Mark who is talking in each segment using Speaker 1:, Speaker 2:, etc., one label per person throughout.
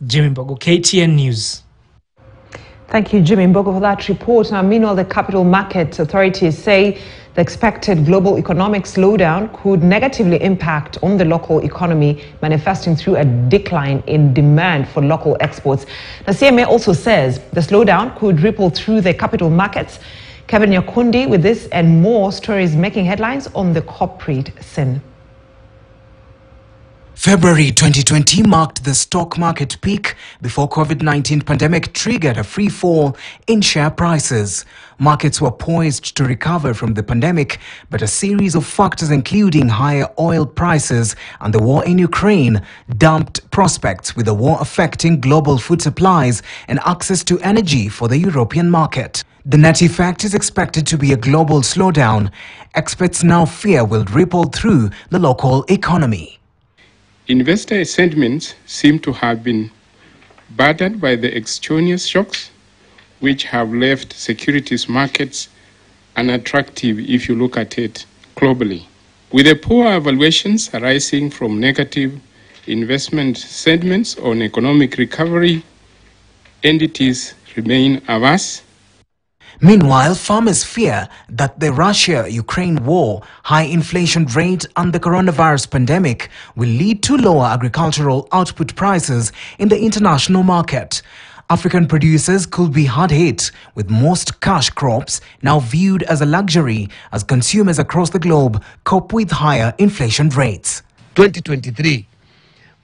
Speaker 1: Jimmy Mbogo, KTN News.
Speaker 2: Thank you, Jimmy Mbogo, for that report. Now, meanwhile, the capital market authorities say the expected global economic slowdown could negatively impact on the local economy, manifesting through a decline in demand for local exports. The CMA also says the slowdown could ripple through the capital markets. Kevin Nyakundi with this and more stories making headlines on the corporate scene.
Speaker 3: February 2020 marked the stock market peak before COVID-19 pandemic triggered a free fall in share prices. Markets were poised to recover from the pandemic, but a series of factors including higher oil prices and the war in Ukraine damped prospects, with the war affecting global food supplies and access to energy for the European market. The net effect is expected to be a global slowdown. Experts now fear will ripple through the local economy.
Speaker 4: Investor sentiments seem to have been battered by the extraneous shocks, which have left securities markets unattractive if you look at it globally. With the poor valuations arising from negative investment sentiments on economic recovery, entities remain averse.
Speaker 3: Meanwhile, farmers fear that the Russia-Ukraine war, high inflation rate and the coronavirus pandemic will lead to lower agricultural output prices in the international market. African producers could be hard hit, with most cash crops now viewed as a luxury as consumers across the globe cope with higher inflation rates.
Speaker 5: 2023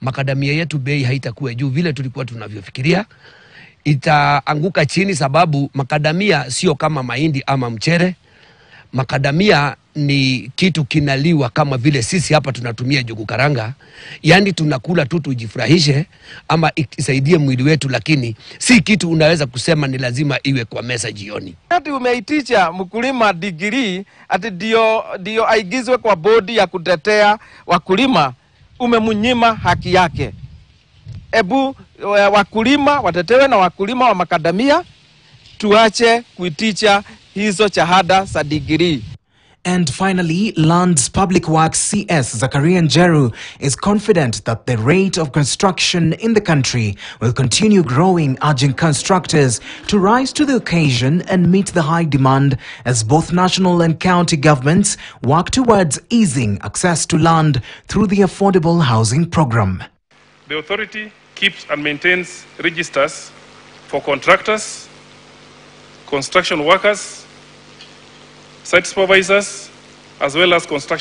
Speaker 5: makadamia yetu bei haitakuwa juu vile tulikuwa tunavyofikiria. Itaanguka chini sababu makadamia sio kama mahindi ama mchere. Makadamia ni kitu kinaliwa kama vile sisi hapa tunatumia njugu karanga. Yani tunakula tu tujifurahishe ama isaidie mwili wetu, lakini si kitu unaweza kusema ni lazima iwe kwa meza jioni.
Speaker 6: Ati umeitisha mkulima degree ati dio aigizwe kwa bodi ya kutetea wakulima, umemunyima haki yake. Ebu wakulima watetewe na wakulima wa makadamia, tuache kuiticha hizo shahada za degree.
Speaker 3: And finally, Land's Public Works CS Zachariah Njeru is confident that the rate of construction in the country will continue growing, urging constructors to rise to the occasion and meet the high demand as both national and county governments work towards easing access to land through the affordable housing program.
Speaker 7: The authority keeps and maintains registers for contractors, construction workers, site supervisors, as well as construction